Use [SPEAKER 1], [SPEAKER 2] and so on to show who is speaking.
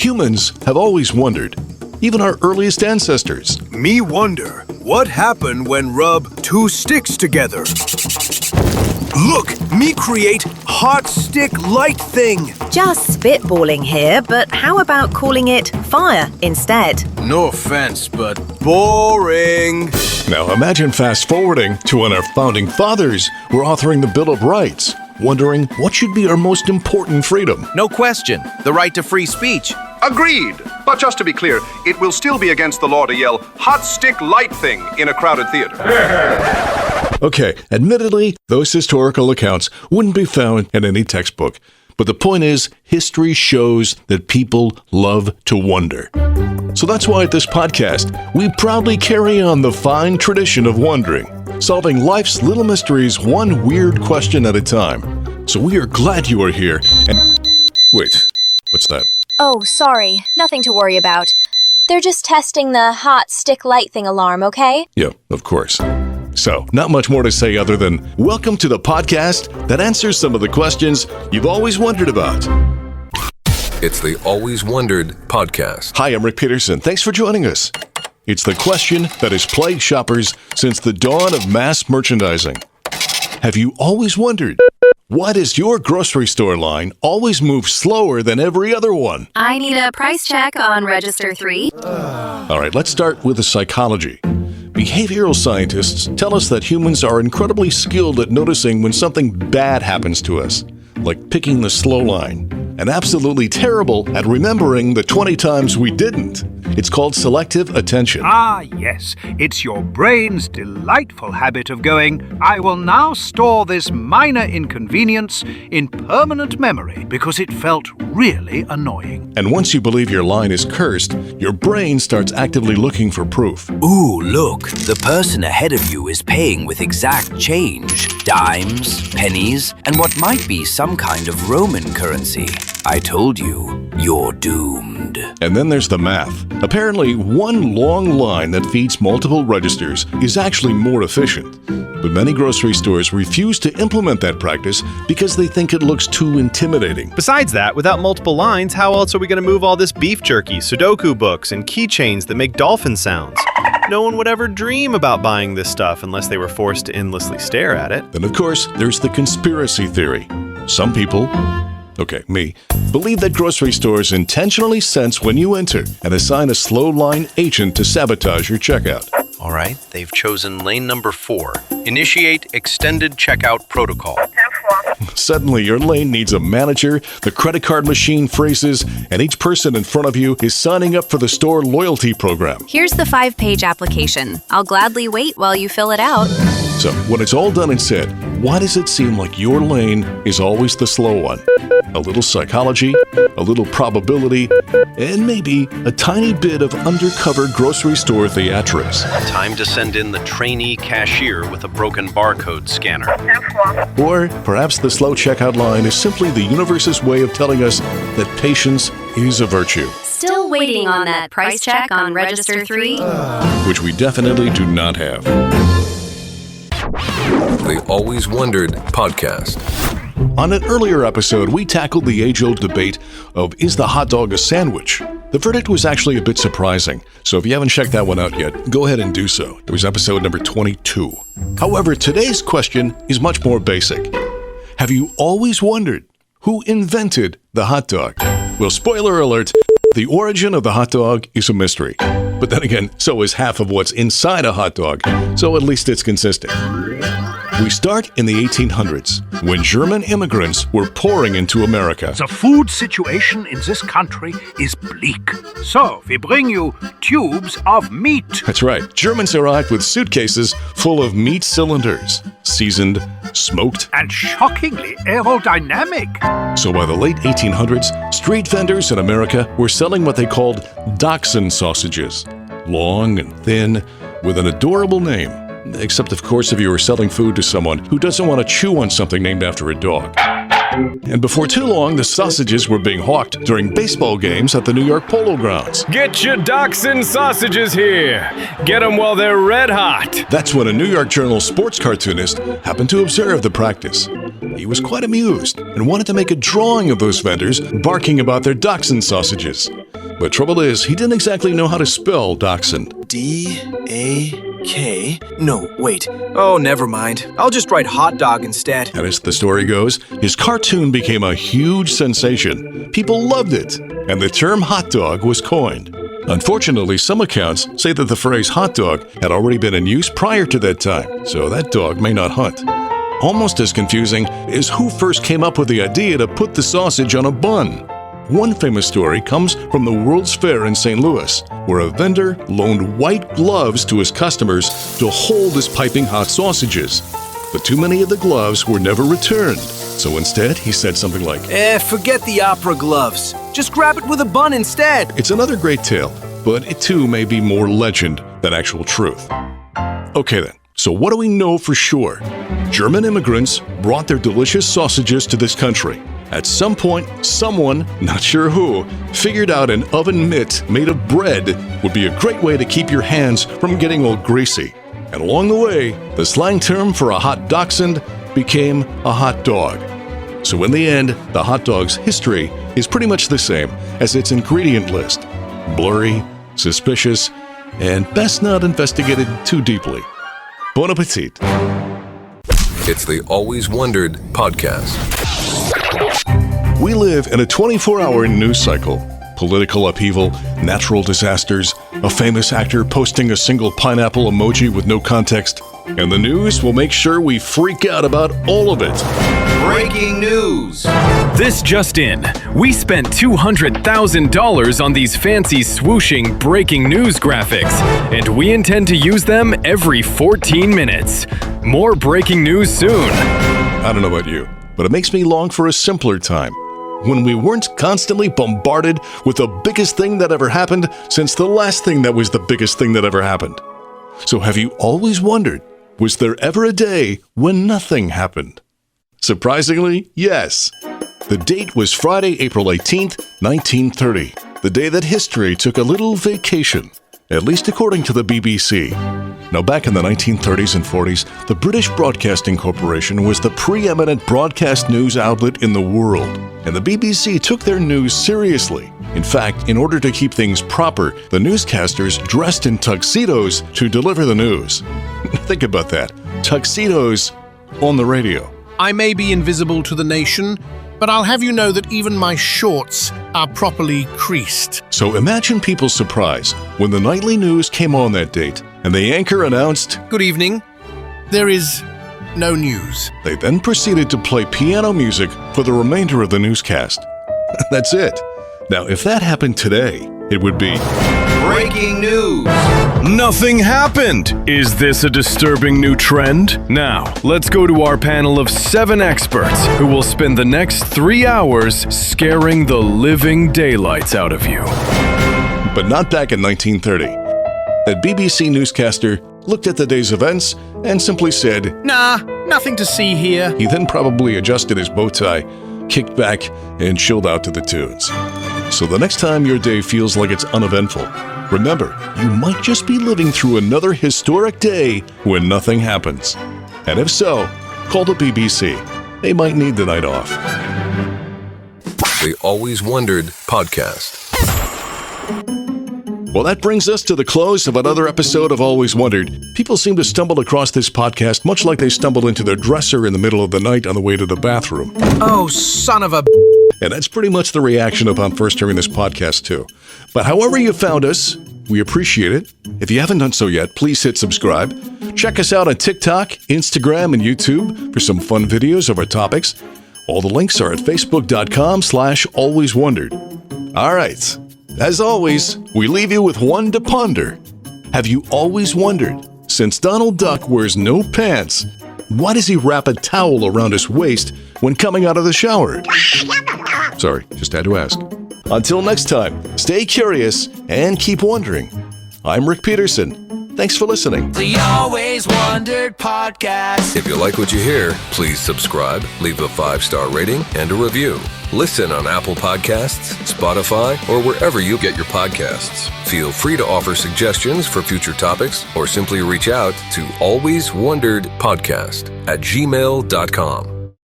[SPEAKER 1] Humans have always wondered, even our earliest ancestors.
[SPEAKER 2] Me wonder, what happened when rub two sticks together? Look, me create hot stick light thing.
[SPEAKER 3] Just spitballing here, but how about calling it fire instead?
[SPEAKER 2] No offense, but boring.
[SPEAKER 1] Now imagine fast forwarding to when our founding fathers were authoring the Bill of Rights, wondering what should be our most important freedom.
[SPEAKER 4] No question, the right to free speech.
[SPEAKER 5] Agreed. But just to be clear, it will still be against the law to yell, hot stick light thing in a crowded theater.
[SPEAKER 1] Okay, admittedly, those historical accounts wouldn't be found in any textbook. But the point is, history shows that people love to wonder. So that's why at this podcast, we proudly carry on the fine tradition of wondering, solving life's little mysteries one weird question at a time. So we are glad you are here, and... Wait, what's that?
[SPEAKER 6] Oh, sorry. Nothing to worry about. They're just testing the hot stick light thing alarm, okay?
[SPEAKER 1] Yeah, of course. So, not much more to say other than welcome to the podcast that answers some of the questions you've always wondered about.
[SPEAKER 7] It's the Always Wondered podcast.
[SPEAKER 1] Hi, I'm Rick Peterson. Thanks for joining us. It's the question that has plagued shoppers since the dawn of mass merchandising. Have you always wondered, why does your grocery store line always move slower than every other one?
[SPEAKER 8] I need a price check on register 3.
[SPEAKER 1] All right, let's start with the psychology. Behavioral scientists tell us that humans are incredibly skilled at noticing when something bad happens to us, like picking the slow line, and absolutely terrible at remembering the 20 times we didn't. It's called selective attention.
[SPEAKER 9] Ah, yes. It's your brain's delightful habit of going, I will now store this minor inconvenience in permanent memory because it felt really annoying.
[SPEAKER 1] And once you believe your line is cursed, your brain starts actively looking for proof.
[SPEAKER 10] Ooh, look, the person ahead of you is paying with exact change. Dimes, pennies, and what might be some kind of Roman currency. I told you, you're doomed.
[SPEAKER 1] And then there's the math. Apparently, one long line that feeds multiple registers is actually more efficient. But many grocery stores refuse to implement that practice because they think it looks too intimidating.
[SPEAKER 11] Besides that, without multiple lines, how else are we going to move all this beef jerky, Sudoku books, and keychains that make dolphin sounds? No one would ever dream about buying this stuff unless they were forced to endlessly stare at it.
[SPEAKER 1] Then, of course, there's the conspiracy theory. Some people, me, believe that grocery stores intentionally sense when you enter and assign a slow line agent to sabotage your checkout.
[SPEAKER 4] All right, they've chosen lane number 4. Initiate extended checkout protocol.
[SPEAKER 1] Suddenly, your lane needs a manager, the credit card machine freezes, and each person in front of you is signing up for the store loyalty program.
[SPEAKER 8] Here's the 5-page application. I'll gladly wait while you fill it out.
[SPEAKER 1] So, when it's all done and said, why does it seem like your lane is always the slow one? A little psychology, a little probability, and maybe a tiny bit of undercover grocery store theatrics.
[SPEAKER 4] Time to send in the trainee cashier with a broken barcode scanner.
[SPEAKER 1] Or perhaps the slow checkout line is simply the universe's way of telling us that patience is a virtue.
[SPEAKER 8] Still waiting on that price check on register 3?
[SPEAKER 1] Which we definitely do not have.
[SPEAKER 7] The Always Wondered podcast.
[SPEAKER 1] On an earlier episode, we tackled the age-old debate of, is the hot dog a sandwich? The verdict was actually a bit surprising, so if you haven't checked that one out yet, go ahead and do so. It was episode number 22. However, today's question is much more basic. Have you always wondered who invented the hot dog? Well, spoiler alert, the origin of the hot dog is a mystery. But then again, so is half of what's inside a hot dog, so at least it's consistent. We start in the 1800s, when German immigrants were pouring into America.
[SPEAKER 9] The food situation in this country is bleak. So, we bring you tubes of meat.
[SPEAKER 1] That's right. Germans arrived with suitcases full of meat cylinders, seasoned, smoked,
[SPEAKER 9] and shockingly aerodynamic.
[SPEAKER 1] So by the late 1800s, street vendors in America were selling what they called Dachshund sausages. Long and thin, with an adorable name. Except, of course, if you were selling food to someone who doesn't want to chew on something named after a dog. And before too long, the sausages were being hawked during baseball games at the New York Polo Grounds.
[SPEAKER 12] Get your Dachshund sausages here. Get them while they're red hot.
[SPEAKER 1] That's when a New York Journal sports cartoonist happened to observe the practice. He was quite amused and wanted to make a drawing of those vendors barking about their Dachshund sausages. But trouble is, he didn't exactly know how to spell Dachshund.
[SPEAKER 13] D-A-K? No, wait. Oh, never mind. I'll just write hot dog instead.
[SPEAKER 1] And as the story goes, his cartoon became a huge sensation. People loved it, and the term hot dog was coined. Unfortunately, some accounts say that the phrase hot dog had already been in use prior to that time, so that dog may not hunt. Almost as confusing is who first came up with the idea to put the sausage on a bun. One famous story comes from the World's Fair in St. Louis, where a vendor loaned white gloves to his customers to hold his piping hot sausages. But too many of the gloves were never returned, so instead he said something like,
[SPEAKER 13] forget the opera gloves. Just grab it with a bun instead.
[SPEAKER 1] It's another great tale, but it too may be more legend than actual truth. Okay then, so what do we know for sure? German immigrants brought their delicious sausages to this country. At some point, someone, not sure who, figured out an oven mitt made of bread would be a great way to keep your hands from getting all greasy. And along the way, the slang term for a hot dachshund became a hot dog. So in the end, the hot dog's history is pretty much the same as its ingredient list. Blurry, suspicious, and best not investigated too deeply. Bon appetit.
[SPEAKER 7] It's the Always Wondered podcast.
[SPEAKER 1] We live in a 24-hour news cycle. Political upheaval, natural disasters, a famous actor posting a single pineapple emoji with no context, and the news will make sure we freak out about all of it.
[SPEAKER 14] Breaking news!
[SPEAKER 12] This just in. We spent $200,000 on these fancy swooshing breaking news graphics, and we intend to use them every 14 minutes. More breaking news soon.
[SPEAKER 1] I don't know about you, but it makes me long for a simpler time, when we weren't constantly bombarded with the biggest thing that ever happened since the last thing that was the biggest thing that ever happened. So have you always wondered, was there ever a day when nothing happened? Surprisingly, yes. The date was Friday, April 18th, 1930, the day that history took a little vacation, at least according to the BBC. Now, back in the 1930s and 40s, the British Broadcasting Corporation was the preeminent broadcast news outlet in the world, and the BBC took their news seriously. In fact, in order to keep things proper, the newscasters dressed in tuxedos to deliver the news. Think about that. Tuxedos on the radio.
[SPEAKER 15] I may be invisible to the nation, but I'll have you know that even my shorts are properly creased.
[SPEAKER 1] So imagine people's surprise when the nightly news came on that date, and the anchor announced,
[SPEAKER 15] "Good evening. There is no news."
[SPEAKER 1] They then proceeded to play piano music for the remainder of the newscast. That's it. Now, if that happened today, it would be
[SPEAKER 14] Breaking news!
[SPEAKER 12] Nothing happened! Is this a disturbing new trend? Now, let's go to our panel of 7 experts who will spend the next 3 hours scaring the living daylights out of you.
[SPEAKER 1] But not back in 1930. That BBC newscaster looked at the day's events and simply said,
[SPEAKER 15] "Nah, nothing to see here."
[SPEAKER 1] He then probably adjusted his bow tie, kicked back, and chilled out to the tunes. So the next time your day feels like it's uneventful, remember, you might just be living through another historic day when nothing happens. And if so, call the BBC. They might need the night off.
[SPEAKER 7] The Always Wondered podcast.
[SPEAKER 1] Well, that brings us to the close of another episode of Always Wondered. People seem to stumble across this podcast much like they stumbled into their dresser in the middle of the night on the way to the bathroom.
[SPEAKER 15] Oh, son of a...
[SPEAKER 1] And that's pretty much the reaction upon first hearing this podcast, too. But however you found us, we appreciate it. If you haven't done so yet, please hit subscribe. Check us out on TikTok, Instagram, and YouTube for some fun videos of our topics. All the links are at facebook.com/alwayswondered. All right. As always, we leave you with one to ponder. Have you always wondered, since Donald Duck wears no pants, why does he wrap a towel around his waist when coming out of the shower? Sorry, just had to ask. Until next time, stay curious and keep wondering. I'm Rick Peterson. Thanks for listening.
[SPEAKER 16] The Always Wondered Podcast.
[SPEAKER 7] If you like what you hear, please subscribe, leave a 5-star rating, and a review. Listen on Apple Podcasts, Spotify, or wherever you get your podcasts. Feel free to offer suggestions for future topics or simply reach out to alwayswonderedpodcast@gmail.com.